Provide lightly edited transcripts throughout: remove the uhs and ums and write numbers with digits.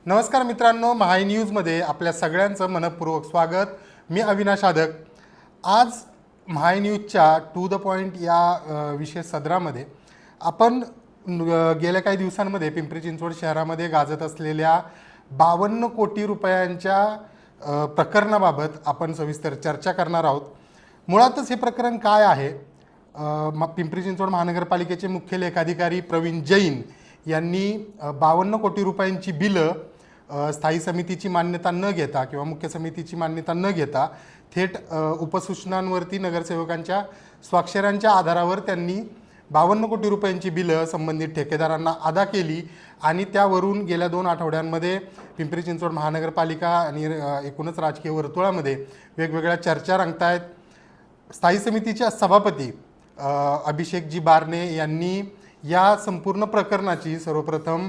नमस्कार मित्रांनो, महाई न्यूजमध्ये आपल्या सगळ्यांचं मनपूर्वक स्वागत. मी अविनाश आदक. आज महाई न्यूजच्या टू द पॉईंट या विशेष सदरामध्ये आपण गेल्या काही दिवसांमध्ये पिंपरी चिंचवड शहरामध्ये गाजत असलेल्या 52 कोटी रुपयांच्या प्रकरणाबाबत आपण सविस्तर चर्चा करणार आहोत. मुळातच हे प्रकरण काय आहे? पिंपरी चिंचवड महानगरपालिकेचे मुख्य लेखाधिकारी प्रवीण जैन यांनी 52 कोटी रुपयांची बिलं स्थायी समितीची मान्यता न घेता किंवा मुख्य समितीची मान्यता न घेता थेट उपसूचनांवरती नगरसेवकांच्या स्वाक्षऱ्यांच्या आधारावर त्यांनी 52 कोटी रुपयांची बिलं संबंधित ठेकेदारांना अदा केली आणि त्यावरून गेल्या 2 आठवड्यांमध्ये पिंपरी चिंचवड महानगरपालिका आणि एकूणच राजकीय वर्तुळामध्ये वेगवेगळ्या चर्चा रंगतायत. स्थायी समितीच्या सभापती अभिषेकजी बारणे यांनी या संपूर्ण प्रकरणाची सर्वप्रथम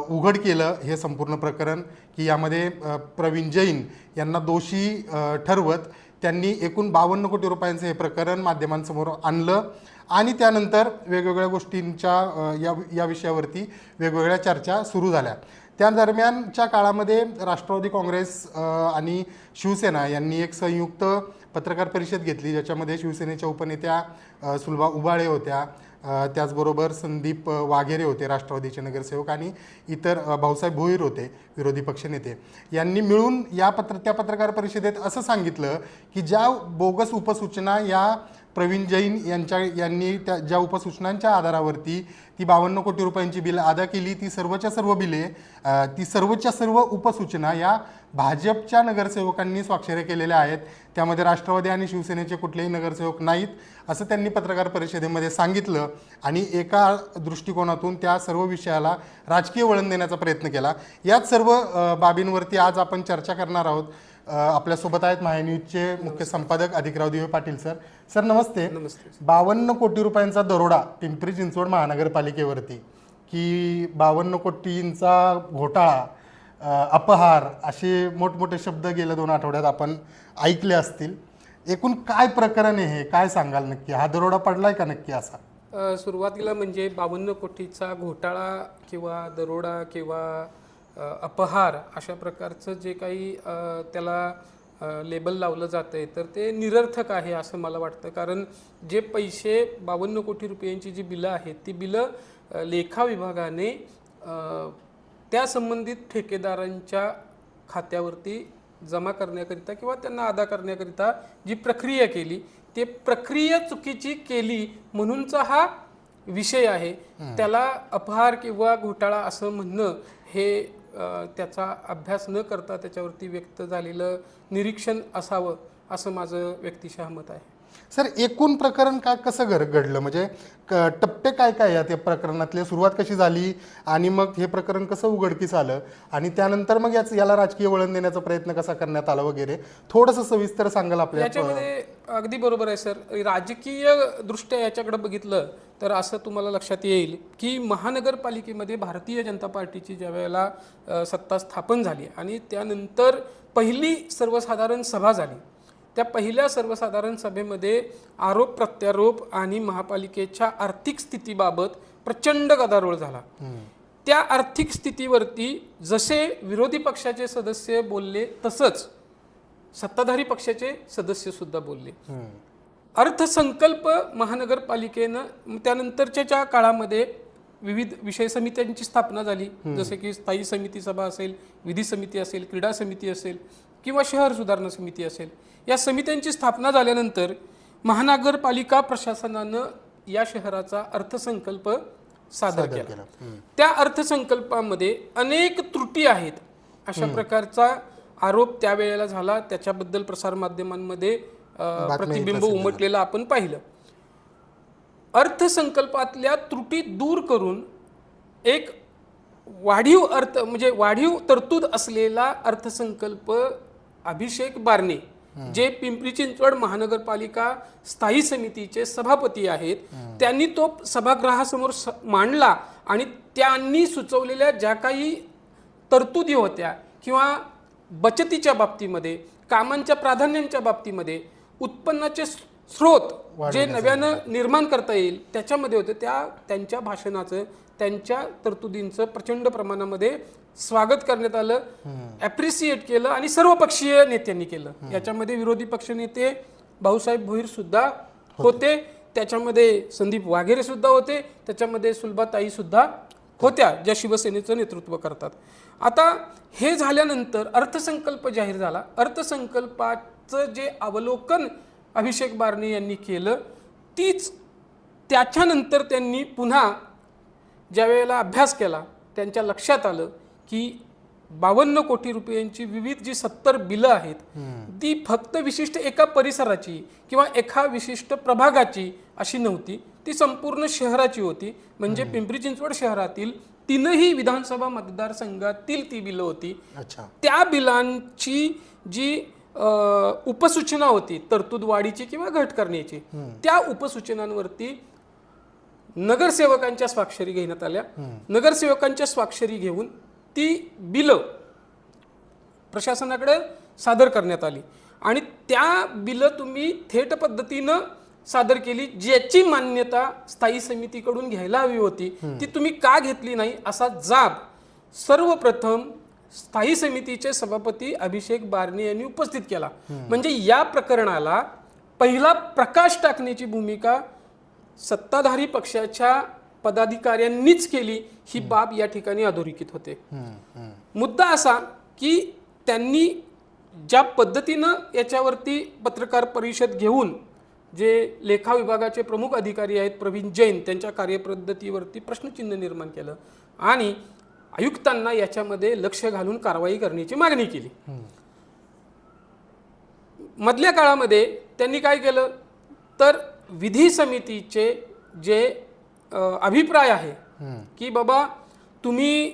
उघड केलं हे संपूर्ण प्रकरण की यामध्ये प्रवीण जैन यांना दोषी ठरवत त्यांनी एकूण 52 कोटी रुपयांचं हे प्रकरण माध्यमांसमोर आणलं आणि त्यानंतर वेगवेगळ्या गोष्टींच्या या विषयावरती वेगवेगळ्या चर्चा सुरू झाल्या. त्या दरम्यानच्या काळामध्ये राष्ट्रवादी काँग्रेस आणि शिवसेना यांनी एक संयुक्त पत्रकार परिषद घेतली, ज्याच्यामध्ये शिवसेनेच्या उपनेत्या सुलभा उबाळे होत्या, त्याचबरोबर संदीप वाघेरे होते राष्ट्रवादीचे नगरसेवक आणि इतर भाऊसाहेब भोईर होते विरोधी पक्षनेते. यांनी मिळून त्या पत्रकार परिषदेत असं सांगितलं की ज्या बोगस उपसूचना या प्रवीण जैन यांनी ज्या उपसूचनांच्या आधारावरती ती 52 कोटी रुपयांची बिलं अदा केली, ती सर्वच्या सर्व उपसूचना या भाजपच्या नगरसेवकांनी स्वाक्षऱ्या केलेल्या आहेत. त्यामध्ये राष्ट्रवादी आणि शिवसेनेचे कुठलेही नगरसेवक नाहीत असं त्यांनी पत्रकार परिषदेमध्ये सांगितलं आणि एका दृष्टिकोनातून त्या सर्व विषयाला राजकीय वळण देण्याचा प्रयत्न केला. याच सर्व बाबींवरती आज आपण चर्चा करणार आहोत. आपल्यासोबत आहेत महाई न्यूजचे मुख्य संपादक अधिकराव दिवे पाटील सर. सर नमस्ते. 52 कोटी रुपयांचा दरोडा पिंपरी चिंचवड महानगरपालिकेवरती की 52 कोटींचा घोटाळा, अपहार असे मोठमोठे शब्द गेल्या 2 आठवड्यात आपण ऐकले असतील. एकूण काय प्रकरण आहे हे, काय सांगाल? नक्की हा दरोडा पडलाय का नक्की असा? सुरुवातीला म्हणजे 52 कोटीचा घोटाळा किंवा दरोडा किंवा अपहार अशा प्रकारचं जे काही त्याला लेबल लावलं जातं आहे तर ते निरर्थक आहे असं मला वाटतं. कारण जे पैसे 52 कोटी रुपयांची जी बिलं आहेत ती बिलं लेखा विभागाने त्या संबंधित ठेकेदारांच्या खात्यावरती जमा करण्याकरिता किंवा त्यांना अदा करण्याकरिता जी प्रक्रिया केली ते प्रक्रिया चुकीची केली म्हणूनचा हा विषय आहे. त्याला अपहार किंवा घोटाळा असं म्हणणं हे त्याचा अभ्यास न करता त्याच्यावरती व्यक्त झालेलं निरीक्षण असावं असं माझं व्यक्तिशः मत आहे. सर एकूण प्रकरण कसं घडलं, म्हणजे टप्पे काय काय या त्या प्रकरणातले, सुरुवात कशी झाली आणि मग हे प्रकरण कसं उघडकीस आलं आणि त्यानंतर मग याला राजकीय वळण देण्याचा प्रयत्न कसा करण्यात आला वगैरे थोडंसं सविस्तर सांगाल आपल्या? याच्यामध्ये अगदी बरोबर आहे सर. राजकीय दृष्ट्या याच्याकडे बघितलं तर असं तुम्हाला लक्षात येईल की महानगरपालिकेमध्ये भारतीय जनता पार्टीची ज्या वेळेला सत्ता स्थापन झाली आणि त्यानंतर पहिली सर्वसाधारण सभा झाली, त्या पहिल्या सर्वसाधारण सभेमध्ये आरोप प्रत्यारोप आणि महापालिकेच्या आर्थिक स्थितीबाबत प्रचंड गदारोळ झाला. त्या आर्थिक स्थितीवरती जसे विरोधी पक्षाचे सदस्य बोलले तसंच सत्ताधारी पक्षाचे सदस्य सुद्धा बोलले. अर्थसंकल्प महानगरपालिकेनं त्यानंतरच्या काळामध्ये विविध विषय समित्यांची स्थापना झाली, जसे की स्थायी समिती सभा असेल, विधी समिती असेल, क्रीडा समिती असेल किंवा शहर सुधारणा समिती असेल. या समित्यांची स्थापना झाल्यानंतर महानगरपालिका प्रशासनानं या शहराचा अर्थसंकल्प सादर केला. त्या अर्थसंकल्पामध्ये अनेक त्रुटी आहेत अशा प्रकारचा आरोप त्यावेळेला झाला. त्याच्याबद्दल प्रसारमाध्यमांमध्ये प्रतिबिंब उमटलेलं आपण पाहिलं. अर्थसंकल्पातल्या त्रुटी दूर करून एक वाढीव तरतूद असलेला अर्थसंकल्प अभिषेक बारणे जे पिंपरी चिंचवड महानगरपालिका स्थायी समितीचे सभापती आहेत त्यांनी तो सभागृहासमोर मांडला आणि त्यांनी सुचवलेल्या ज्या काही तरतुदी होत्या किंवा बचतीच्या बाबतीमध्ये, कामांच्या प्राधान्यांच्या बाबतीमध्ये, उत्पन्नाचे स्रोत जे नव्यानं निर्माण करता येईल त्याच्यामध्ये होते, त्यांच्या भाषणाचं त्यांच्या तरतुदींचं प्रचंड प्रमाणामध्ये स्वागत करण्यात आलं, ॲप्रिसिएट केलं आणि सर्वपक्षीय नेत्यांनी केलं. याच्यामध्ये विरोधी पक्ष नेते भाऊसाहेब भोईर सुद्धा होते, त्याच्यामध्ये संदीप वाघेरे सुद्धा होते, त्याच्यामध्ये सुलभाताई सुद्धा होत्या, ज्या शिवसेनेचं नेतृत्व करतात. आता हे झाल्यानंतर अर्थसंकल्प जाहीर झाला. अर्थसंकल्पाचं जे अवलोकन अभिषेक बारणे यांनी केलं, त्याच्यानंतर त्यांनी पुन्हा ज्या वेळेला अभ्यास केला, त्यांच्या लक्षात आलं की 52 कोटी रुपयांची विविध जी 70 बिलं आहेत, ती फक्त विशिष्ट एका परिसराची किंवा एका विशिष्ट प्रभागाची अशी नव्हती, ती संपूर्ण शहराची होती. म्हणजे पिंपरी चिंचवड शहरातील 3ही विधानसभा मतदारसंघातील ती बिलं होती. त्या बिलांची जी उपसूचना होती, तरतूद वाढीची किंवा घट करण्याची, त्या उपसूचनांवरती नगरसेवकांच्या स्वाक्षरी घेण्यात आल्या. नगरसेवकांच्या स्वाक्षरी घेऊन ती बिलं प्रशासनाकडे सादर करण्यात आली आणि त्या बिलं तुम्ही थेट पद्धतीनं सादर केली. ज्याची मान्यता स्थायी समितीकडून घ्यायला हवी होती ती तुम्ही का घेतली नाही, असा जाब सर्वप्रथम स्थायी समितीचे सभापती अभिषेक बारणे यांनी उपस्थित केला. म्हणजे या प्रकरणाला पहिला प्रकाश टाकण्याची भूमिका सत्ताधारी पक्षाच्या पदाधिकाऱ्यांनीच केली, ही बाब या ठिकाणी अधोरेखित होते. मुद्दा असा की त्यांनी ज्या पद्धतीनं याच्यावरती पत्रकार परिषद घेऊन जे लेखा विभागाचे प्रमुख अधिकारी आहेत प्रवीण जैन, त्यांच्या कार्यपद्धतीवरती प्रश्नचिन्ह निर्माण केलं आणि आयुक्तांना याच्यामध्ये लक्ष घालून कारवाई करण्याची मागणी केली. मधल्या काळामध्ये त्यांनी काय केलं तर विधी समितीचे जे अभिप्राय आहे की बाबा तुम्ही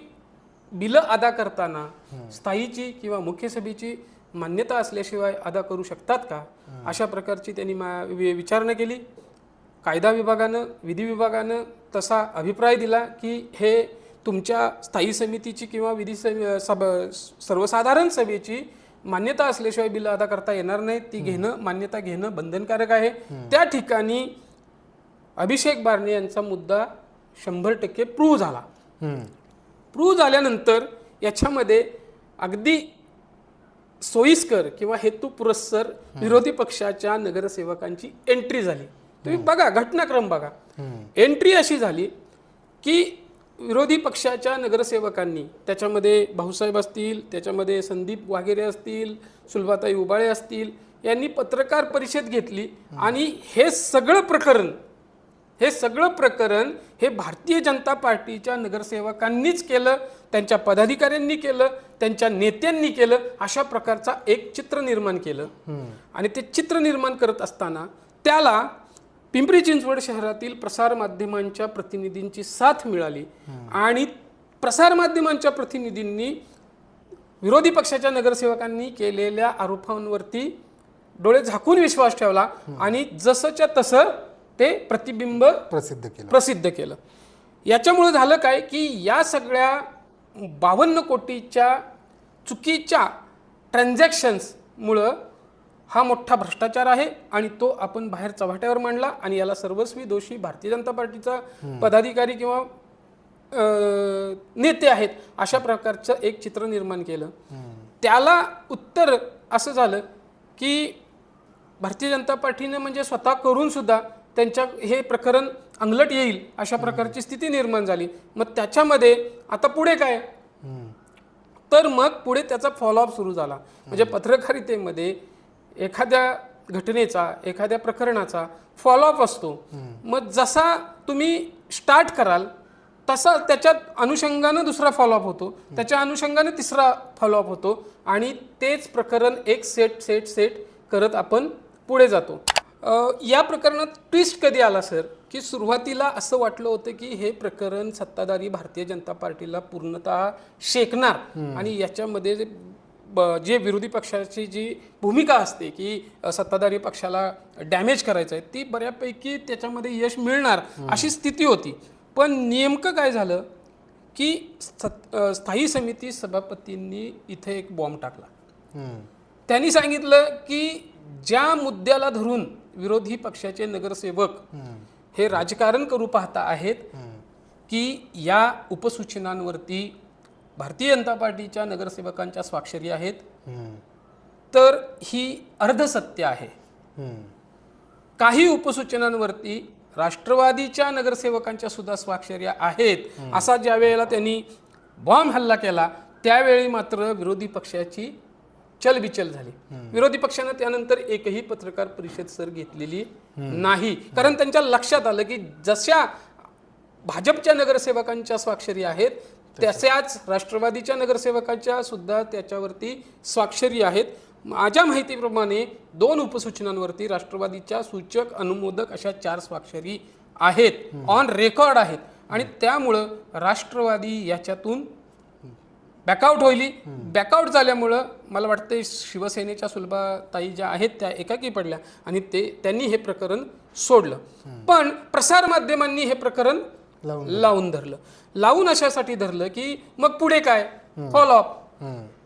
बिलं अदा करताना स्थायीची किंवा मुख्य सभेची मान्यता असल्याशिवाय अदा करू शकतात का, अशा प्रकारची त्यांनी विचारणा केली. कायदा विभागानं, विधी विभागानं तसा अभिप्राय दिला की हे तुमच्या स्थायी समितीची किंवा विधी सर्वसाधारण सभेची मान्यता असल्याशिवाय बिलं अदा करता येणार नाही, ती घेणं, मान्यता घेणं बंधनकारक आहे. त्या ठिकाणी अभिषेक बारणे यांचा मुद्दा 100% प्रूव्ह झाला. प्रूव्ह झाल्यानंतर याच्यामध्ये अगदी सोयीस्कर किंवा हेतुपुरस्सर विरोधी पक्षाच्या नगरसेवकांची एंट्री झाली. तुम्ही बघा, घटनाक्रम बघा. एंट्री अशी झाली की विरोधी पक्षाच्या नगरसेवकांनी, त्याच्यामध्ये भाऊसाहेब असतील, त्याच्यामध्ये संदीप वाघेरे असतील, सुलभाताई उबाळे असतील, यांनी पत्रकार परिषद घेतली आणि हे सगळं प्रकरण हे भारतीय जनता पार्टीच्या नगरसेवकांनीच केलं, त्यांच्या पदाधिकाऱ्यांनी केलं, त्यांच्या नेत्यांनी केलं, अशा प्रकारचा एक चित्र निर्माण केलं. आणि ते चित्र निर्माण करत असताना त्याला पिंपरी चिंचवड शहरातील प्रसारमाध्यमांच्या प्रतिनिधींची साथ मिळाली आणि प्रसारमाध्यमांच्या प्रतिनिधींनी विरोधी पक्षाच्या नगरसेवकांनी केलेल्या आरोपांवरती डोळे झाकून विश्वास ठेवला आणि जसंच्या तसं ते प्रतिबिंब प्रसिद्ध केलं. याच्यामुळे झालं काय की या सगळ्या 52 कोटीच्या चुकीच्या ट्रान्झॅक्शन्समुळं हा मोठा भ्रष्टाचार आहे आणि तो आपण बाहेर चव्हाट्यावर मांडला आणि याला सर्वस्वी दोषी भारतीय जनता पार्टीचा पदाधिकारी किंवा नेते आहेत, अशा प्रकारचं एक चित्र निर्माण केलं. त्याला उत्तर असं झालं की भारतीय जनता पार्टीने म्हणजे स्वतः करून सुद्धा त्यांच्या हे प्रकरण अंगलट येईल अशा प्रकारची स्थिती निर्माण झाली. मग त्याच्यामध्ये आता पुढे काय, तर मग पुढे त्याचा फॉलोअप सुरू झाला. म्हणजे पत्रकारितेमध्ये एखाद्या घटनेचा, एखाद्या प्रकरणाचा फॉलोअप असतो. मग जसा तुम्ही स्टार्ट कराल तसा त्याच्यात अनुषंगानं दुसरा फॉलोअप होतो, त्याच्या अनुषंगानं तिसरा फॉलोअप होतो आणि तेच प्रकरण एक सेट करत आपण पुढे जातो. या प्रकरणात ट्विस्ट कधी आला सर, की सुरुवातीला असं वाटलं होतं की हे प्रकरण सत्ताधारी भारतीय जनता पार्टीला पूर्णतः शेकणार आणि याच्यामध्ये जे विरोधी पक्षाची जी भूमिका असते की सत्ताधारी पक्षाला डॅमेज करायचं आहे, ती बऱ्यापैकी त्याच्यामध्ये यश मिळणार अशी स्थिती होती. पण नेमकं काय झालं की स्थायी समिती सभापतींनी इथे एक बॉम्ब टाकला. त्यांनी सांगितलं की ज्या मुद्द्याला धरून विरोधी पक्षाचे नगरसेवक हे राजकारण करू पाहता आहेत की या उपसूचनांवरती भारतीय जनता पार्टीच्या नगरसेवकांच्या स्वाक्षरी आहेत हम्म, तर ही अर्धसत्य आहे. हम्म, काही उपसूचनांवरती राष्ट्रवादीच्या नगरसेवकांच्या सुद्धा स्वाक्षऱ्या आहेत. असा ज्या वेळेला त्यांनी बॉम्ब हल्ला केला त्यावेळी मात्र विरोधी पक्षाची चलबिचल झाली. विरोधी पक्षानं त्यानंतर एकही पत्रकार परिषद सर घेतलेली नाही, कारण त्यांच्या लक्षात आलं की जशा भाजपच्या नगरसेवकांच्या स्वाक्षरी आहेत तशाच राष्ट्रवादीच्या नगरसेवकांच्या सुद्धा त्याच्यावरती स्वाक्षरी आहेत. माझ्या माहितीप्रमाणे 2 उपसूचनांवरती राष्ट्रवादीच्या सूचक अनुमोदक अशा 4 स्वाक्षरी आहेत, ऑन रेकॉर्ड आहेत. आणि त्यामुळं राष्ट्रवादी याच्यातून बॅकआउट होईल. बॅकआउट झाल्यामुळं मला वाटतं शिवसेनेच्या सुलभाताई ज्या आहेत त्या एकाकी पडल्या आणि त्यांनी हे प्रकरण सोडलं. पण प्रसारमाध्यमांनी हे प्रकरण लावून धरलं. लावून अशासाठी धरलं की मग पुढे काय फॉलोअप,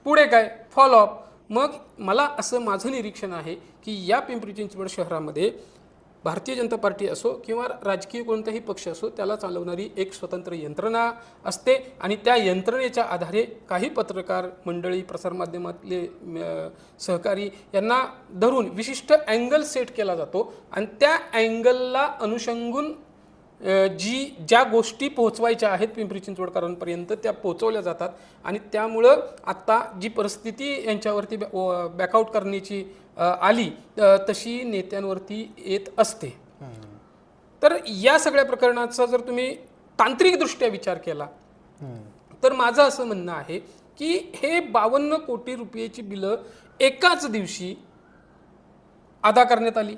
पुढे काय फॉलोअप. मग मला असं माझं निरीक्षण आहे की या पिंपरी चिंचवड शहरामध्ये भारतीय जनता पार्टी असो किंवा राजकीय कोणताही पक्ष असो त्याला चालवणारी एक स्वतंत्र यंत्रणा असते आणि त्या यंत्रणेच्या आधारे काही पत्रकार मंडळी, प्रसारमाध्यमातले सहकारी यांना धरून विशिष्ट अँगल सेट केला जातो आणि त्या अँगलला अनुषंगून ज्या गोष्टी पोहोचवायच्या आहेत पिंपरी चिंचवडकरांपर्यंत त्या पोहोचवल्या जातात. आणि त्यामुळं आत्ता जी परिस्थिती यांच्यावरती बॅकआउट करण्याची आली तशी नेत्यांवरती येत असते. तर या सगळ्या प्रकरणाचा जर तुम्ही तांत्रिकदृष्ट्या विचार केला तर माझं असं म्हणणं आहे की हे 52 कोटी रुपयाची बिलं एकाच दिवशी अदा करण्यात आली.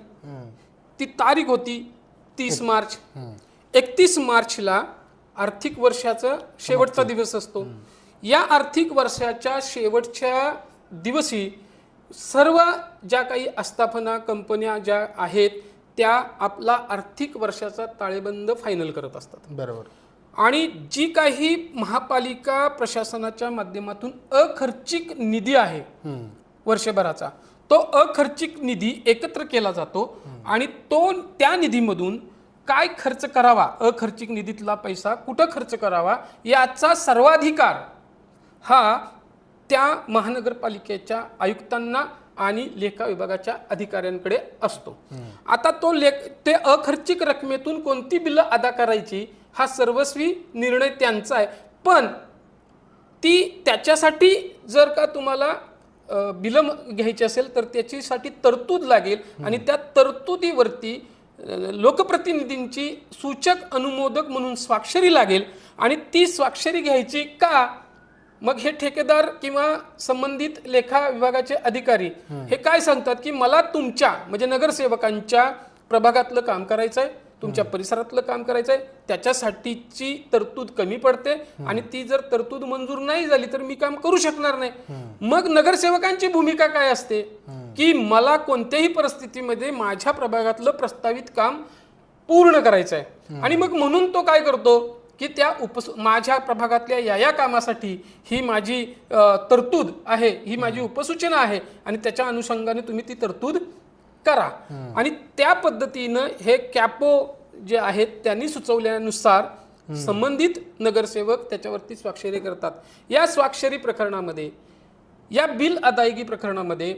ती तारीख होती 30 मार्च. 31 मार्चला आर्थिक वर्षाचा शेवटचा दिवस असतो. या आर्थिक वर्षाच्या शेवटच्या दिवशी सर्व ज्या काही आस्थापना कंपन्या ज्या आहेत त्या आपला आर्थिक वर्षाचा ताळेबंद फायनल करत असतात. बरोबर. आणि जी काही महापालिका प्रशासनाच्या माध्यमातून अखर्चिक निधी आहे वर्षभराचा, तो अखर्चिक निधी एकत्र केला जातो आणि त्या निधीमधून काय खर्च करावा, अखर्चिक निधीतला पैसा कुठं खर्च करावा याचा सर्वाधिकार हा त्या महानगरपालिकेच्या आयुक्तांना आणि लेखा विभागाच्या अधिकाऱ्यांकडे असतो. आता ते अखर्चिक रकमेतून कोणती बिलं अदा करायची हा सर्वस्वी निर्णय त्यांचा आहे. पण त्याच्यासाठी जर का तुम्हाला बिलं घ्यायची असेल तर त्याच्यासाठी तरतूद लागेल आणि त्या तरतुदीवरती लोकप्रतिनिधींची सूचक अनुमोदक म्हणून स्वाक्षरी लागेल. आणि ती स्वाक्षरी घ्यायची का? मग हे ठेकेदार किंवा संबंधित लेखा विभागाचे अधिकारी हे काय सांगतात की मला तुमच्या म्हणजे नगरसेवकांच्या प्रभागातलं काम करायचं आहे, तुमच्या परिसरातलं काम करायचं आहे, त्याच्यासाठीची तरतूद कमी पडते आणि ती जर तरतूद मंजूर नाही झाली तर मी काम करू शकणार नाही. मग नगरसेवकांची भूमिका काय असते की मला कोणत्याही परिस्थितीमध्ये माझ्या प्रभागातलं प्रस्तावित काम पूर्ण करायचं आहे. आणि मग म्हणून तो काय करतो की माझ्या प्रभागातल्या या कामासाठी ही माझी तरतूद आहे, ही माझी उपसूचना आहे आणि त्याच्या अनुषंगाने तुम्ही ती तरतूद करा. आणि त्या पद्धतीनं हे कॅपो जे आहेत त्यांनी सुचवल्यानुसार संबंधित नगरसेवक त्याच्यावरती स्वाक्षरी करतात. या स्वाक्षरी प्रकरणामध्ये, या बिल अदायगी प्रकरणामध्ये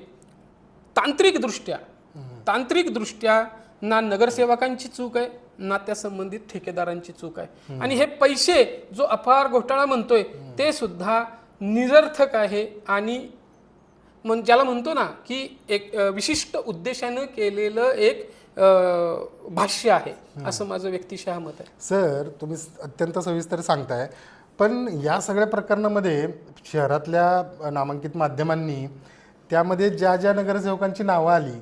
तांत्रिकदृष्ट्या ना नगरसेवकांची चूक आहे ना त्या संबंधित ठेकेदारांची चूक आहे. आणि हे पैसे जो अपार घोटाळा म्हणतोय ते सुद्धा निरर्थक आहे आणि ज्याला म्हणतो ना की एक विशिष्ट उद्देशानं केलेलं एक भाष्य आहे असं माझं व्यक्तिशः मत आहे. सर, तुम्ही अत्यंत सविस्तर सांगताय, पण या सगळ्या प्रकरणामध्ये शहरातल्या नामांकित माध्यमांनी त्यामध्ये ज्या ज्या नगरसेवकांची नावं आली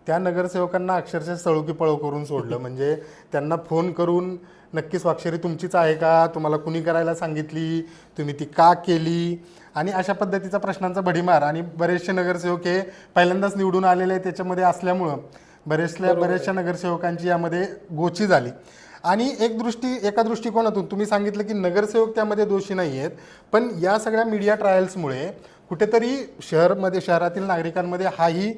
त्या नगरसेवकांना अक्षरशः सळुकी पळव करून सोडलं. म्हणजे त्यांना फोन करून नक्की स्वाक्षरी तुमचीच आहे का, तुम्हाला कुणी करायला सांगितली, तुम्ही ती का केली, आणि अशा पद्धतीचा प्रश्नांचा भडीमार. आणि बरेचसे नगरसेवक हे पहिल्यांदाच निवडून आलेले त्याच्यामध्ये असल्यामुळं बऱ्याचशा नगरसेवकांची यामध्ये गोची झाली. आणि एका दृष्टिकोनातून तुम्ही सांगितलं की नगरसेवक त्यामध्ये दोषी नाही आहेत, पण या सगळ्या मीडिया ट्रायल्समुळे कुठेतरी शहरातील नागरिकांमध्ये हाही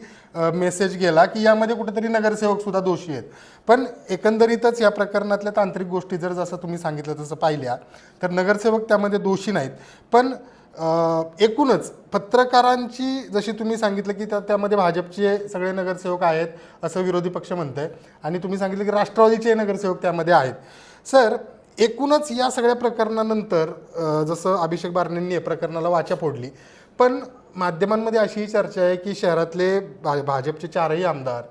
मेसेज गेला की यामध्ये कुठेतरी नगरसेवक सुद्धा दोषी आहेत. पण एकंदरीतच या प्रकरणातल्या तांत्रिक गोष्टी जर जसं तुम्ही सांगितलं तसं पाहिल्या तर नगरसेवक त्यामध्ये दोषी नाहीत. पण एकूणच पत्रकारांची जशी तुम्ही सांगितलं की त्यामध्ये भाजपचे सगळे नगरसेवक आहेत असं विरोधी पक्ष म्हणत आहे आणि तुम्ही सांगितलं की राष्ट्रवादीचे नगरसेवक त्यामध्ये आहेत सर. एकूणच या सगळ्या प्रकरणानंतर जसं अभिषेक बारनेंनी या प्रकरणाला वाचा फोडली, पण माध्यमांमध्ये अशीही चर्चा आहे की शहरातले भाजपचे 4ही आमदार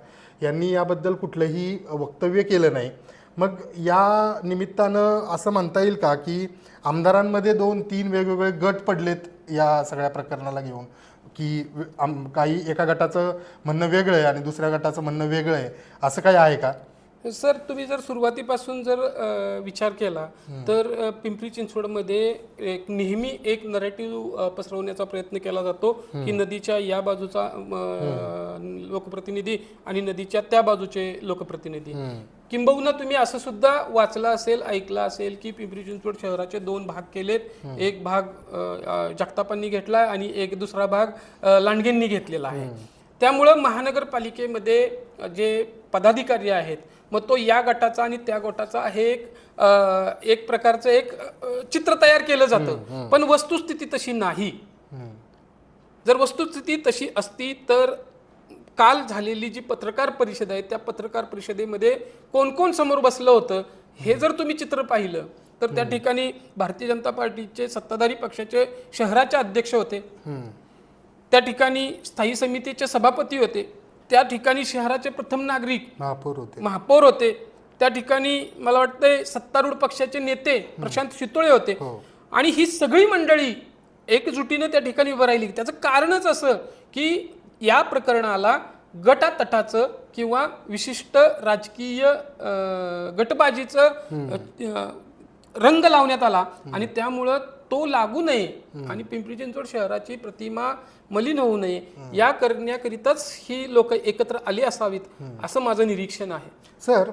यांनी याबद्दल कुठलंही वक्तव्य केलं नाही. मग या निमित्तानं असं म्हणता येईल का की आमदारांमध्ये 2-3 वेगवेगळे गट पडलेत या सगळ्या प्रकरणाला घेऊन, की काही एका गटाचं म्हणणं वेगळं आहे आणि दुसऱ्या गटाचं म्हणणं वेगळं आहे, असं काही आहे का? सर, तुम्ही जर सुरुवातीपासून जर विचार केला तर पिंपरी चिंचवडमध्ये नेहमी एक नरेटिव्ह पसरवण्याचा प्रयत्न केला जातो की नदीच्या या बाजूचा लोकप्रतिनिधी आणि नदीच्या त्या बाजूचे लोकप्रतिनिधी. किंबहुना तुम्ही असं सुद्धा वाचलं असेल, ऐकलं असेल की पिंपरी चिंचवड शहराचे 2 भाग केलेत. एक भाग जगतापांनी घेतला आणि एक दुसरा भाग लांडगेंनी घेतलेला आहे. त्यामुळं महानगरपालिकेमध्ये जे पदाधिकारी आहेत, मग तो या गटाचा आणि त्या गटाचा हे एक प्रकारचं एक चित्र तयार केलं जातं. पण वस्तुस्थिती तशी नाही. जर वस्तुस्थिती तशी असती तर काल झालेली जी पत्रकार परिषद आहे त्या पत्रकार परिषदेमध्ये कोण कोण समोर बसलं होतं हे जर तुम्ही चित्र पाहिलं तर त्या ठिकाणी भारतीय जनता पार्टीचे सत्ताधारी पक्षाचे शहराचे अध्यक्ष होते, त्या ठिकाणी स्थायी समितीचे सभापती होते, त्या ठिकाणी शहराचे प्रथम नागरिक महापौर होते, त्या ठिकाणी मला वाटतंय सत्तारूढ पक्षाचे नेते प्रशांत शितोळे होते. आणि ही सगळी मंडळी एकजुटीने त्या ठिकाणी उभं राहिली. त्याचं कारणच असं की या प्रकरणाला गटातटाचं किंवा विशिष्ट राजकीय गटबाजीचं रंग लावण्यात आला आणि त्यामुळं तो लागू नये आणि पिंपरी चिंचवड शहराची प्रतिमा मलिन होऊ नये या करण्याकरिताच ही लोक एकत्र आली असावीत असं माझं निरीक्षण आहे. सर,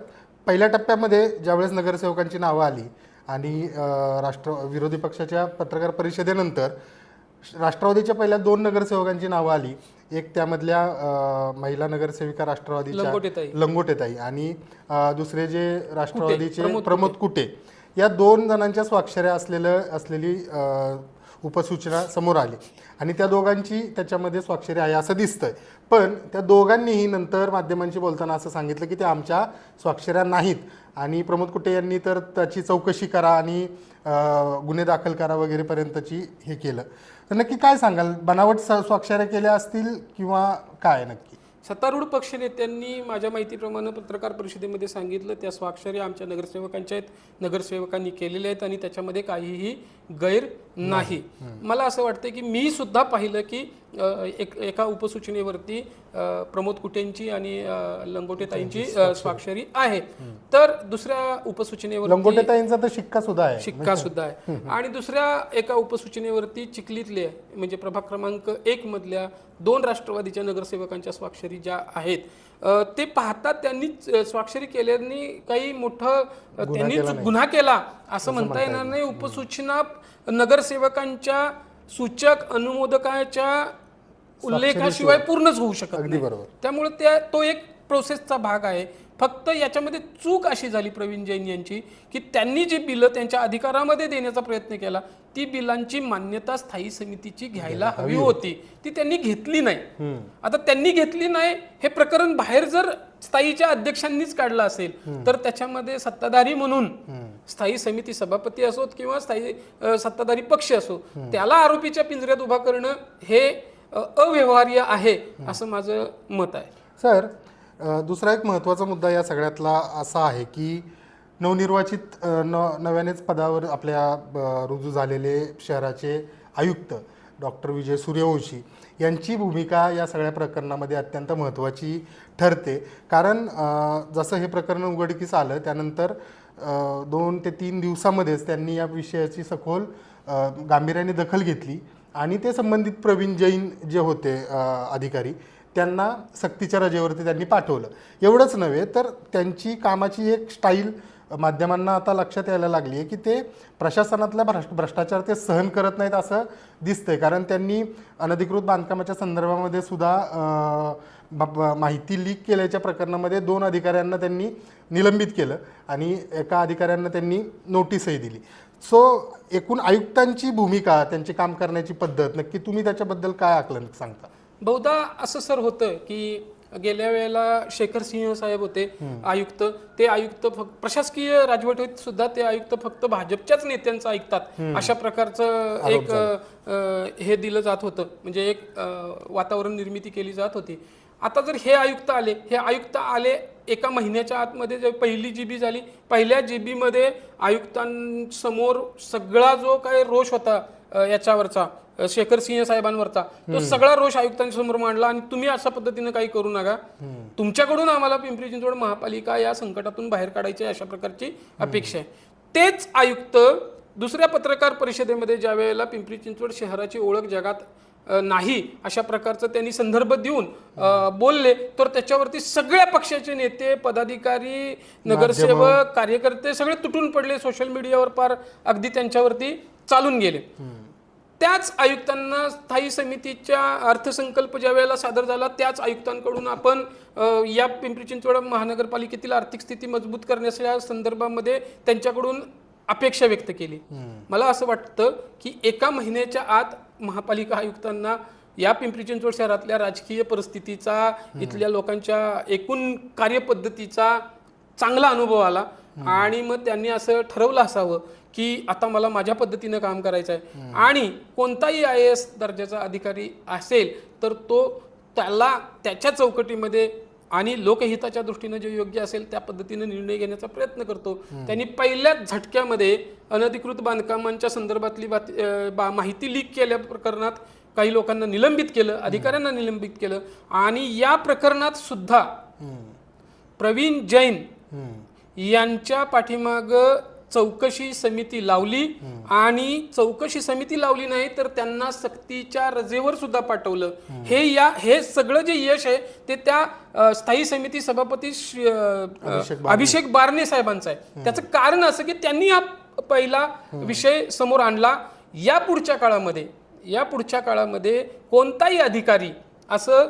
पहिल्या टप्प्यामध्ये ज्यावेळेस नगरसेवकांची नावं आली आणि विरोधी पक्षाच्या पत्रकार परिषदेनंतर राष्ट्रवादीच्या पहिल्या 2 नगरसेवकांची नावं आली. एक त्यामधल्या महिला नगरसेविका राष्ट्रवादीच्या लंगोटेताई आणि दुसरे जे राष्ट्रवादीचे प्रमोद कुटे, या 2 जणांच्या स्वाक्षऱ्या असलेली उपसूचना समोर आली आणि त्या दोघांची त्याच्यामध्ये स्वाक्षरी आहे असं दिसतंय. पण त्या दोघांनीही नंतर माध्यमांशी बोलताना असं सांगितलं की त्या आमच्या स्वाक्षऱ्या नाहीत आणि प्रमोद कुटे यांनी तर त्याची चौकशी करा आणि गुन्हे दाखल करा वगैरे पर्यंतची हे केलं. तर नक्की काय सांगाल, बनावट स्वाक्षऱ्या केल्या असतील किंवा काय नक्की? सत्तारूढ पक्ष नेत्यांनी माझ्या माहितीप्रमाणे पत्रकार परिषदेमध्ये सांगितलं त्या स्वाक्षरी आमच्या नगरसेवकांच्या आहेत, नगरसेवकांनी केलेल्या आहेत आणि त्याच्यामध्ये काहीही गैर नाही. मला असं वाटतं की मी सुद्धा पाहिलं की एका उपसूचनेवरती प्रमोद कुटेंची आणि लंगोटेताईंची स्वाक्षरी आहे, तर दुसऱ्या उपसूचनेवर लंगोटेताईंचा तर शिक्का सुद्धा आहे आणि दुसऱ्या एका उपसूचनेवरती चिखलीतले म्हणजे प्रभाग क्रमांक 1 मधल्या 2 राष्ट्रवादीच्या नगरसेवकांच्या स्वाक्षरी ज्या आहेत ते पाहता त्यांनी स्वाक्षरी केल्याने काही मोठं त्यांनी गुन्हा केला असं म्हणता येणार नाही. उपसूचना नगरसेवकांच्या सूचक अनुमोदकाच्या उल्लेखाशिवाय पूर्णच होऊ शकत नाही. त्यामुळे तो एक प्रोसेसचा भाग आहे. फक्त याच्यामध्ये चूक अशी झाली प्रवीण जैन यांची की त्यांनी जी बिलं त्यांच्या अधिकारामध्ये देण्याचा प्रयत्न केला ती बिलांची मान्यता स्थायी समितीची घ्यायला हवी होती, ती त्यांनी घेतली नाही. आता त्यांनी घेतली नाही हे प्रकरण बाहेर जर स्थायीच्या अध्यक्षांनीच काढलं असेल तर त्याच्यामध्ये सत्ताधारी म्हणून स्थायी समिती सभापती असोत किंवा स्थायी सत्ताधारी पक्ष असो त्याला आरोपीच्या पिंजऱ्यात उभा करणं हे अव्यवहार्य आहे असं माझं मत आहे. सर, दुसरा एक महत्त्वाचा मुद्दा या सगळ्यातला असा आहे की नवनिर्वाचित नव्यानेच पदावर आपल्या रुजू झालेले शहराचे आयुक्त डॉक्टर विजय सूर्यवंशी यांची भूमिका या सगळ्या प्रकरणामध्ये अत्यंत महत्त्वाची ठरते. कारण जसं हे प्रकरण उघडकीस आलं त्यानंतर 2 ते 3 दिवसामध्येच त्यांनी या विषयाची सखोल गांभीर्याने दखल घेतली आणि ते संबंधित प्रवीण जैन जे होते अधिकारी त्यांना सक्तीच्या रजेवरती त्यांनी पाठवलं. एवढंच नव्हे तर त्यांची कामाची एक स्टाईल माध्यमांना आता लक्षात यायला लागली आहे की ते प्रशासनातला भ्रष्टाचार ते सहन करत नाहीत असं दिसतंय. कारण त्यांनी अनधिकृत बांधकामाच्या संदर्भामध्ये सुद्धा माहिती लीक केल्याच्या प्रकरणामध्ये 2 अधिकाऱ्यांना त्यांनी निलंबित केलं आणि एका अधिकाऱ्यांना त्यांनी नोटीसही दिली. सो एकूण आयुक्तांची भूमिका, त्यांची काम करण्याची पद्धत, नक्की तुम्ही त्याच्याबद्दल काय आकलन सांगता? बहुधा असं सर होतं की गेल्या वेळेला शेखर सिंह साहेब होते आयुक्त. ते आयुक्त फक्त प्रशासकीय राजवटीत सुद्धा ते आयुक्त फक्त भाजपच्याच नेत्यांचं ऐकतात अशा प्रकारचं एक हे दिलं जात होतं, म्हणजे एक वातावरण निर्मिती केली जात होती. आता जर हे आयुक्त आले एका महिन्याच्या आतमध्ये जे पहिली जीबी झाली, पहिल्या जीबीमध्ये आयुक्तांसमोर सगळा जो काही रोष होता याच्यावरचा शेखर सिंह साहेबांवरचा, तो सगळा रोष आयुक्तांसमोर मांडला आणि तुम्ही अशा पद्धतीनं काही करू नका, तुमच्याकडून आम्हाला पिंपरी चिंचवड महापालिका या संकटातून बाहेर काढायची अशा प्रकारची अपेक्षा आहे. तेच आयुक्त दुसऱ्या पत्रकार परिषदेमध्ये ज्या वेळेला पिंपरी चिंचवड शहराची ओळख जगात नाही अशा प्रकारचं त्यांनी संदर्भ देऊन बोलले, तर त्याच्यावरती सगळ्या पक्षाचे नेते, पदाधिकारी, नगरसेवक, कार्यकर्ते सगळे तुटून पडले. सोशल मीडियावर पार अगदी त्यांच्यावरती चालून गेले. त्याच आयुक्तांना स्थायी समितीच्या अर्थसंकल्प ज्या वेळेला सादर झाला, त्याच आयुक्तांकडून आपण या पिंपरी चिंचवड महानगरपालिकेतील आर्थिक स्थिती मजबूत करण्याच्या संदर्भामध्ये त्यांच्याकडून अपेक्षा व्यक्त केली. मला असं वाटतं की एका महिन्याच्या आत महापालिका आयुक्तांना या पिंपरी चिंचवड शहरातल्या राजकीय परिस्थितीचा, इथल्या लोकांच्या एकूण कार्यपद्धतीचा चांगला अनुभव आला आणि मग त्यांनी असं ठरवलं असावं की आता मला माझ्या पद्धतीनं काम करायचं आहे. आणि कोणताही IAS दर्जाचा अधिकारी असेल तर तो त्याला त्याच्या चौकटीमध्ये आणि लोकहिताच्या दृष्टीनं जे योग्य असेल त्या पद्धतीने निर्णय घेण्याचा प्रयत्न करतो. त्यांनी पहिल्याच झटक्यामध्ये अनधिकृत बांधकामांच्या संदर्भातली माहिती लीक केल्या प्रकरणात काही लोकांना निलंबित केलं, अधिकाऱ्यांना निलंबित केलं. आणि या प्रकरणात सुद्धा प्रवीण जैन यांच्या पाठीमाग चौकशी समिती लावली आणि चौकशी समिती लावली नाही तर त्यांना सक्तीच्या रजेवर सुद्धा पाठवलं. हे सगळं जे यश आहे ते त्या स्थायी समिती सभापती अभिषेक बारणे साहेबांचं आहे. त्याचं कारण असं की त्यांनी हा पहिला विषय समोर आणला. या पुढच्या काळामध्ये कोणताही अधिकारी असं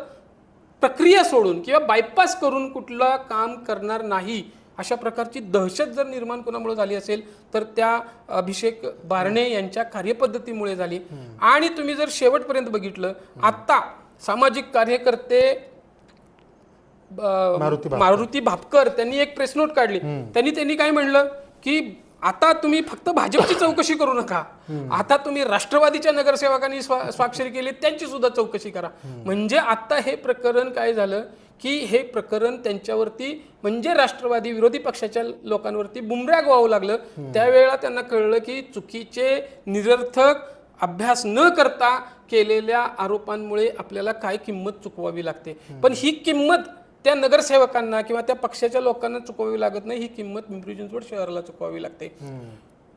प्रक्रिया सोडून किंवा बायपास करून कुठलं काम करणार नाही अशा प्रकारची दहशत जर निर्माण कोणामुळे झाली असेल तर त्या अभिषेक बारणे यांच्या कार्यपद्धतीमुळे झाली. आणि तुम्ही जर शेवटपर्यंत बघितलं, आता सामाजिक कार्यकर्ते मारुती भापकर त्यांनी एक प्रेस नोट काढली. त्यांनी काय म्हणलं की आता तुम्ही फक्त भाजपची चौकशी करू नका, आता तुम्ही राष्ट्रवादीच्या नगरसेवकांनी स्वाक्षरी केली त्यांची सुद्धा चौकशी करा. म्हणजे आता हे प्रकरण काय झालं की हे प्रकरण त्यांच्यावरती म्हणजे राष्ट्रवादी विरोधी पक्षाच्या लोकांवरती बुमरॅग व्हावं लागलं. त्यावेळेला त्यांना कळलं की चुकीचे निरर्थक अभ्यास न करता केलेल्या आरोपांमुळे आपल्याला काय किंमत चुकवावी लागते. पण ही किंमत त्या नगरसेवकांना किंवा त्या पक्षाच्या लोकांना चुकवावी लागत नाही, ही किंमत पिंपरी चिंचवड शहराला चुकवावी लागते.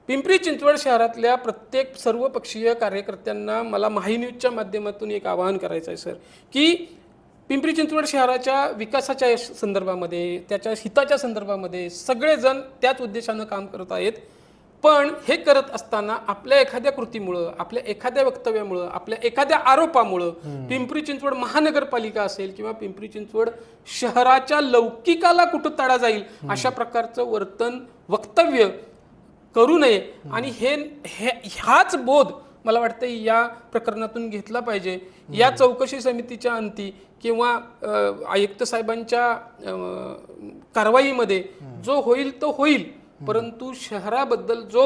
पिंपरी चिंचवड शहरातल्या प्रत्येक सर्वपक्षीय कार्यकर्त्यांना मला माही न्यूजच्या माध्यमातून एक आवाहन करायचं आहे सर, की पिंपरी चिंचवड शहराच्या विकासाच्या संदर्भामध्ये, त्याच्या हिताच्या संदर्भामध्ये सगळेजण त्याच उद्देशानं काम करत आहेत. पण हे करत असताना आपल्या एखाद्या कृतीमुळं, आपल्या एखाद्या वक्तव्यामुळं, आपल्या एखाद्या आरोपामुळं पिंपरी चिंचवड महानगरपालिका असेल किंवा पिंपरी चिंचवड शहराच्या लौकिकाला कुठं तडा जाईल अशा प्रकारचं वक्तव्य करू नये. आणि हाच बोध मला वाटतं या प्रकरणातून घेतला पाहिजे. या चौकशी समितीच्या अंती किंवा आयुक्त साहेबांच्या कारवाईमध्ये जो होईल तो होईल, परंतु शहराबद्दल जो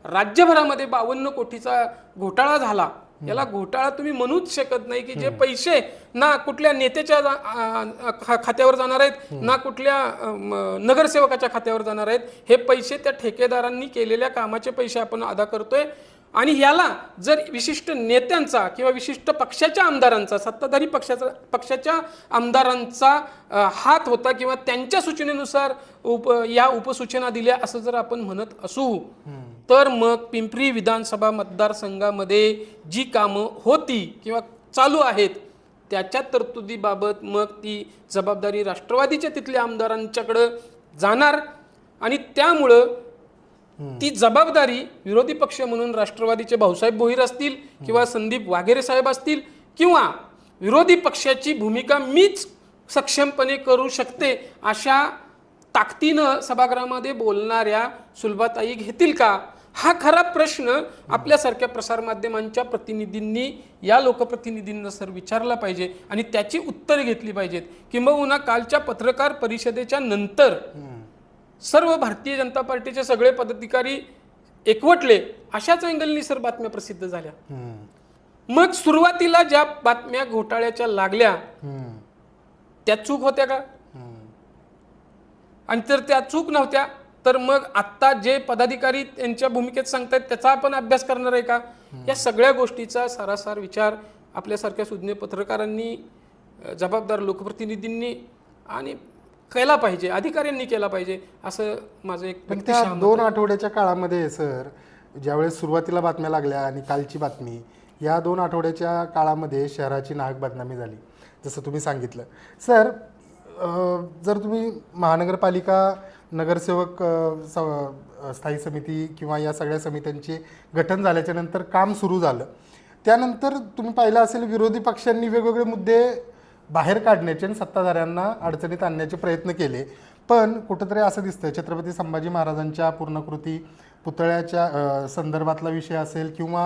राज्यभरामध्ये 52 कोटीचा घोटाळा झाला, याला घोटाळा तुम्ही म्हणूच शकत नाही की जे पैसे ना कुठल्या नेत्याच्या खात्यावर जाणार आहेत ना कुठल्या नगरसेवकाच्या खात्यावर जाणार आहेत. हे पैसे त्या ठेकेदारांनी केलेल्या कामाचे पैसे आपण अदा करतोय. आणि याला जर विशिष्ट नेत्यांचा किंवा विशिष्ट पक्षाच्या आमदारांचा, सत्ताधारी पक्षाच्या आमदारांचा हात होता किंवा त्यांच्या सूचनेनुसार या उपसूचना दिल्या असं जर आपण म्हणत असू तर मग पिंपरी विधानसभा मतदारसंघामध्ये जी कामं होती किंवा चालू आहेत त्याच्या तरतुदीबाबत मग ती जबाबदारी राष्ट्रवादीच्या तिथल्या आमदारांच्याकडे जाणार. आणि त्यामुळं ती जबाबदारी विरोधी पक्ष म्हणून राष्ट्रवादीचे भाऊसाहेब भोईर असतील किंवा संदीप वाघेरे साहेब असतील किंवा विरोधी पक्षाची भूमिका मीच सक्षमपणे करू शकते अशा ताकदीनं सभागृहामध्ये बोलणाऱ्या सुलभाताई घेतील का? हा खरा प्रश्न आपल्यासारख्या प्रसारमाध्यमांच्या प्रतिनिधींनी या लोकप्रतिनिधींना सर विचारला पाहिजे आणि त्याची उत्तरे घेतली पाहिजेत. किंबहुना कालच्या पत्रकार परिषदेच्या नंतर सर्व भारतीय जनता पार्टीचे सगळे पदाधिकारी एकवटले, अशाच अँगलनी सर बातम्या प्रसिद्ध झाल्या. मग सुरुवातीला ज्या बातम्या घोटाळ्याच्या लागल्या त्या चूक होत्या का? आणि जर त्या चूक नव्हत्या तर मग आत्ता जे पदाधिकारी त्यांच्या भूमिकेत सांगतायत त्याचा आपण अभ्यास करणार आहे का? या सगळ्या गोष्टीचा सारासार विचार आपल्यासारख्या सुज्ञ पत्रकारांनी, जबाबदार लोकप्रतिनिधींनी आणि केला पाहिजे, अधिकाऱ्यांनी केला पाहिजे, असं माझं एक पण त्या 2 आठवड्याच्या काळामध्ये सर, ज्यावेळेस सुरुवातीला बातम्या लागल्या आणि कालची बातमी, या 2 आठवड्याच्या काळामध्ये शहराची नाहक बदनामी झाली जसं तुम्ही सांगितलं. सर, जर तुम्ही महानगरपालिका नगरसेवक स्थायी समिती किंवा या सगळ्या समित्यांचे गठन झाल्याच्या नंतर काम सुरू झालं, त्यानंतर तुम्ही पाहिलं असेल विरोधी पक्षांनी वेगवेगळे मुद्दे बाहेर काढण्याचे आणि सत्ताधाऱ्यांना अडचणीत आणण्याचे प्रयत्न केले. पण कुठंतरी असं दिसतं, छत्रपती संभाजी महाराजांच्या पूर्णकृती पुतळ्याच्या संदर्भातला विषय असेल किंवा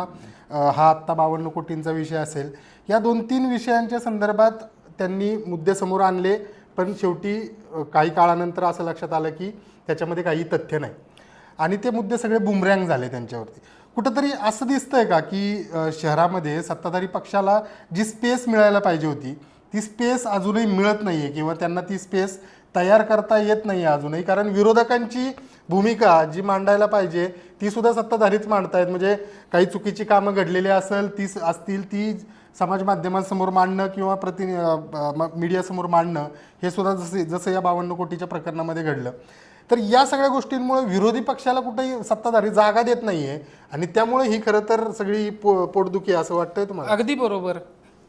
हा आत्ता 52 कोटींचा विषय असेल, या 2-3 विषयांच्या संदर्भात त्यांनी मुद्दे समोर आणले. पण शेवटी काही काळानंतर असं लक्षात आलं की त्याच्यामध्ये काही तथ्य नाही आणि ते मुद्दे सगळे बुमरँग झाले त्यांच्यावरती. कुठंतरी असं दिसतंय का की शहरामध्ये सत्ताधारी पक्षाला जी स्पेस मिळायला पाहिजे होती ती स्पेस अजूनही मिळत नाही आहे किंवा त्यांना ती स्पेस तयार करता येत नाही आहे अजूनही? कारण विरोधकांची भूमिका जी मांडायला पाहिजे ती सुद्धा सत्ताधारीच मांडतायत. म्हणजे काही चुकीची कामं घडलेली असतील ती समाज माध्यमांसमोर मांडणं किंवा मीडियासमोर मांडणं, हे सुद्धा जसं या 52 कोटीच्या प्रकरणामध्ये घडलं. तर या सगळ्या गोष्टींमुळे विरोधी पक्षाला कुठेही सत्ताधारी जागा देत नाहीये आणि त्यामुळे ही खरं तर सगळी पोटदुखी असं वाटतंय तुम्हाला? अगदी बरोबर.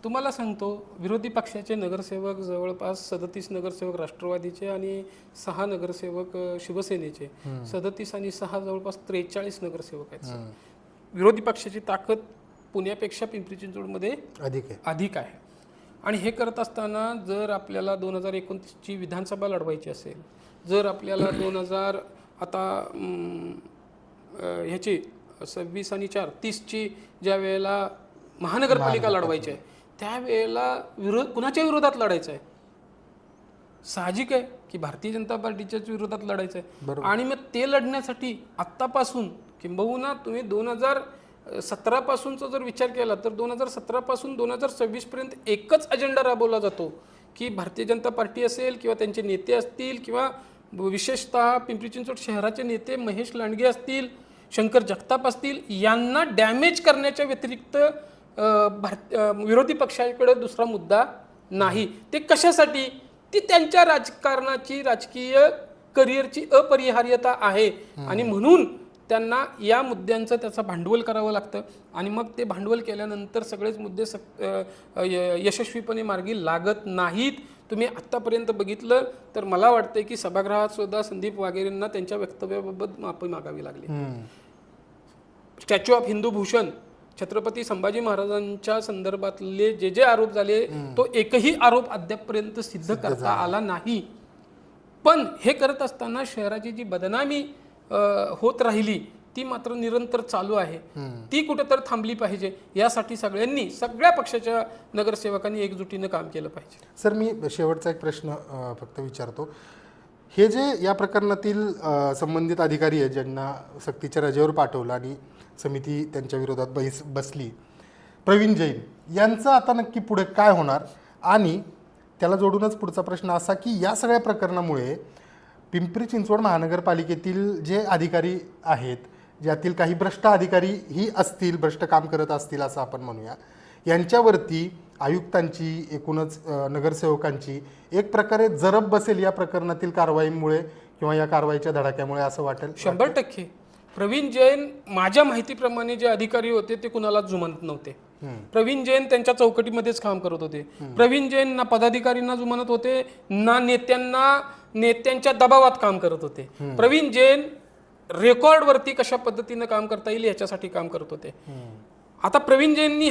तुम्हाला सांगतो, विरोधी पक्षाचे नगरसेवक जवळपास 37 नगरसेवक राष्ट्रवादीचे आणि 6 नगरसेवक शिवसेनेचे, 37 आणि 6 जवळपास 43 नगरसेवक आहेत. विरोधी पक्षाची ताकद पुण्यापेक्षा पिंपरी चिंचवडमध्ये अधिक आहे. आणि हे करत असताना जर आपल्याला 2029ची विधानसभा लढवायची असेल, जर आपल्याला 2000 आता ह्याची 26 आणि 4 30ची ज्या वेळेला महानगरपालिका लढवायची आहे त्यावेळेला कुणाच्या विरोधात लढायचं आहे? साहजिक आहे की भारतीय जनता पार्टीच्याच विरोधात लढायचं आहे. आणि मग ते लढण्यासाठी आत्तापासून किंबहुना तुम्ही 2017 पासूनचा जर विचार केला तर 2017 पासून 2026 पर्यंत एकच अजेंडा राबवला जातो की भारतीय जनता पार्टी असेल किंवा त्यांचे नेते असतील किंवा विशेषतः पिंपरी चिंचवड शहराचे नेते महेश लांडगे असतील, शंकर जगताप असतील, यांना डॅमेज करण्याच्या व्यतिरिक्त विरोधी पक्षाकडे दुसरा मुद्दा नाही. ते कशासाठी? ती त्यांच्या राजकारणाची, राजकीय करिअरची अपरिहार्यता आहे आणि म्हणून त्यांना या मुद्द्यांचं त्याचं भांडवल करावं लागतं आणि मग ते भांडवल केल्यानंतर सगळेच मुद्दे यशस्वीपणे मार्गी लागत नाहीत. तुम्ही आत्तापर्यंत बघितलं तर मला वाटतं की सभागृहात सुद्धा संदीप वाघेरेंना त्यांच्या वक्तव्याबाबत माफी मागावी लागली. स्टॅच्यू ऑफ हिंदू भूषण, छत्रपती संभाजी महाराजांच्या संदर्भातले जे आरोप झाले तो एकही आरोप अद्यापपर्यंत सिद्ध करता आला नाही. पण हे करत असताना शहराची जी बदनामी होत राहिली ती मात्र निरंतर चालू आहे. ती कुठेतरी थांबली पाहिजे. यासाठी सगळ्यांनी, सगळ्या पक्षाच्या नगरसेवकांनी एकजुटीनं काम केलं पाहिजे. सर, मी शेवटचा एक प्रश्न फक्त विचारतो. हे जे या प्रकरणातील संबंधित अधिकारी आहेत ज्यांना सक्तीच्या रजेवर पाठवलं आणि समिती त्यांच्या विरोधात बसली, प्रवीण जैन यांचं आता नक्की पुढे काय होणार? आणि त्याला जोडूनच पुढचा प्रश्न असा की या सगळ्या प्रकरणामुळे पिंपरी चिंचवड महानगरपालिकेतील जे अधिकारी आहेत, ज्यातील काही भ्रष्ट अधिकारी ही असतील, भ्रष्ट काम करत असतील असं आपण म्हणूया, यांच्यावरती आयुक्तांची, एकूणच नगरसेवकांची एक प्रकारे जरब बसेल या प्रकरणातील कारवाईमुळे किंवा या कारवाईच्या धडाक्यामुळे असं वाटेल? 100%. प्रवीण जैन, माझ्या माहितीप्रमाणे जे अधिकारी होते ते कुणालाच जुमानत नव्हते. प्रवीण जैन त्यांच्या चौकटीमध्येच काम करत होते. प्रवीण जैन ना पदाधिकाऱ्यांना जुमानत होते ना नेत्यांच्या दबावात काम करत होते. प्रवीण जैन रेकॉर्डवरती कशा पद्धतीनं काम करता येईल याच्यासाठी काम करत होते. आता प्रवीण जैननी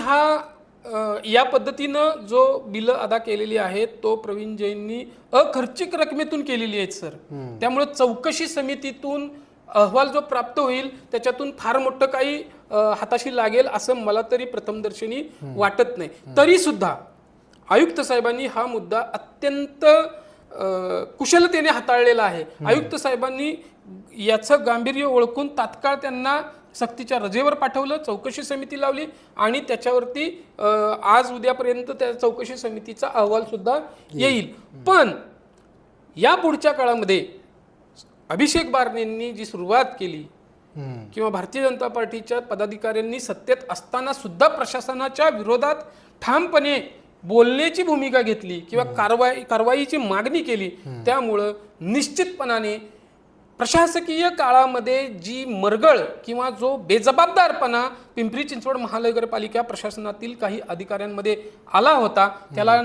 या पद्धतीनं जो बिल अदा केलेली आहेत तो प्रवीण जैननी अखर्चिक रकमेतून केलेली आहेत सर. त्यामुळे चौकशी समितीतून अहवाल जो प्राप्त होईल त्याच्यातून फार मोठं काही हाताशी लागेल असं मला तरी प्रथमदर्शनी वाटत नाही. तरी सुद्धा आयुक्त साहेबांनी हा मुद्दा अत्यंत कुशलतेने हाताळलेला आहे. आयुक्त साहेबांनी याचं गांभीर्य ओळखून तात्काळ त्यांना सक्तीच्या रजेवर पाठवलं, चौकशी समिती लावली आणि त्याच्यावरती आज उद्यापर्यंत त्या चौकशी समितीचा अहवाल सुद्धा येईल. पण या पुढच्या काळामध्ये अभिषेक बारनेंनी जी सुरुवात केली किंवा भारतीय जनता पार्टीच्या पदाधिकाऱ्यांनी सत्तेत असताना सुद्धा प्रशासनाच्या विरोधात ठामपणे बोलण्याची भूमिका घेतली किंवा कारवाईची मागणी केली, त्यामुळं निश्चितपणाने प्रशासकीय काळामध्ये जी मरगळ किंवा जो बेजबाबदारपणा पिंपरी चिंचवड महानगरपालिका प्रशासनातील काही अधिकाऱ्यांमध्ये आला होता त्याला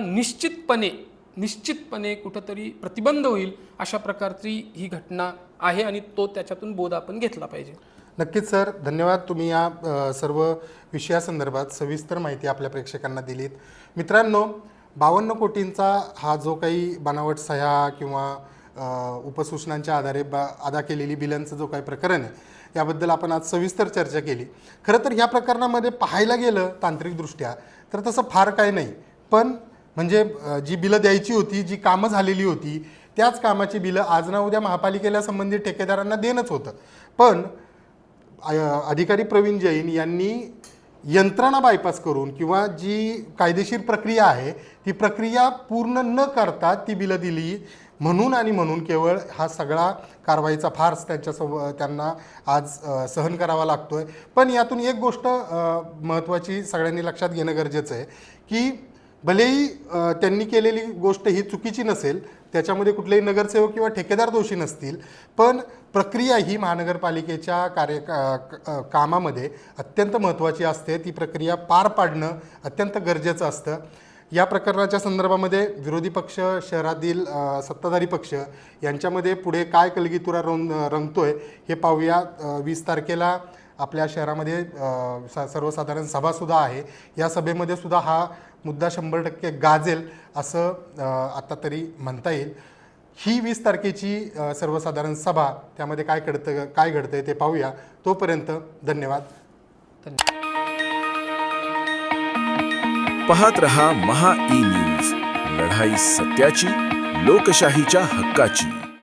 निश्चितपणे कुठंतरी प्रतिबंध होईल अशा प्रकारची ही घटना आहे आणि तो त्याच्यातून बोध आपण घेतला पाहिजे. नक्कीच सर, धन्यवाद. तुम्ही या सर्व विषयासंदर्भात सविस्तर माहिती आपल्या प्रेक्षकांना दिलीत. मित्रांनो, 52 कोटींचा हा जो काही बनावट सह्या किंवा उपसूचनांच्या आधारे अदा केलेली बिलांचं जो काही प्रकरण आहे याबद्दल आपण आज सविस्तर चर्चा केली. खरं तर ह्या प्रकरणामध्ये पाहायला गेलं तांत्रिकदृष्ट्या तर तसं फार काही नाही, पण म्हणजे जी बिलं द्यायची होती, जी कामं झालेली होती त्याच कामाची बिलं आज ना उद्या महापालिकेला संबंधित ठेकेदारांना देणंच होतं. पण अधिकारी प्रवीण जैन यांनी यंत्रणा बायपास करून किंवा जी कायदेशीर प्रक्रिया आहे ती प्रक्रिया पूर्ण न करता ती बिलं दिली म्हणून केवळ हा सगळा कारवाईचा फार्स त्यांना आज सहन करावा लागतोय. पण यातून एक गोष्ट महत्त्वाची सगळ्यांनी लक्षात घेणं गरजेचं आहे की भलेही त्यांनी केलेली गोष्ट ही चुकीची नसेल, त्याच्यामध्ये कुठलेही नगरसेवक किंवा ठेकेदार दोषी नसतील, पण प्रक्रिया ही महानगरपालिकेच्या कामामध्ये अत्यंत महत्त्वाची असते. ती प्रक्रिया पार पाडणं अत्यंत गरजेचं असतं. या प्रकरणाच्या संदर्भामध्ये विरोधी पक्ष, शहरातील सत्ताधारी पक्ष यांच्यामध्ये पुढे काय कलगीतुरा रंगतोय हे पाहूया. 20 तारखेला आपल्या शहरामध्ये सर्वसाधारण सभासुद्धा आहे. या सभेमध्ये सुद्धा हा मुद्दा 100% गाजेल असं आता तरी म्हणता येईल. ही 20 तारखेची सर्वसाधारण सभा, त्यामध्ये काय घडतंय ते पाहूया. तोपर्यंत धन्यवाद. पाहत रहा महा ई न्यूज, लढाई सत्याची, लोकशाहीच्या हक्काची.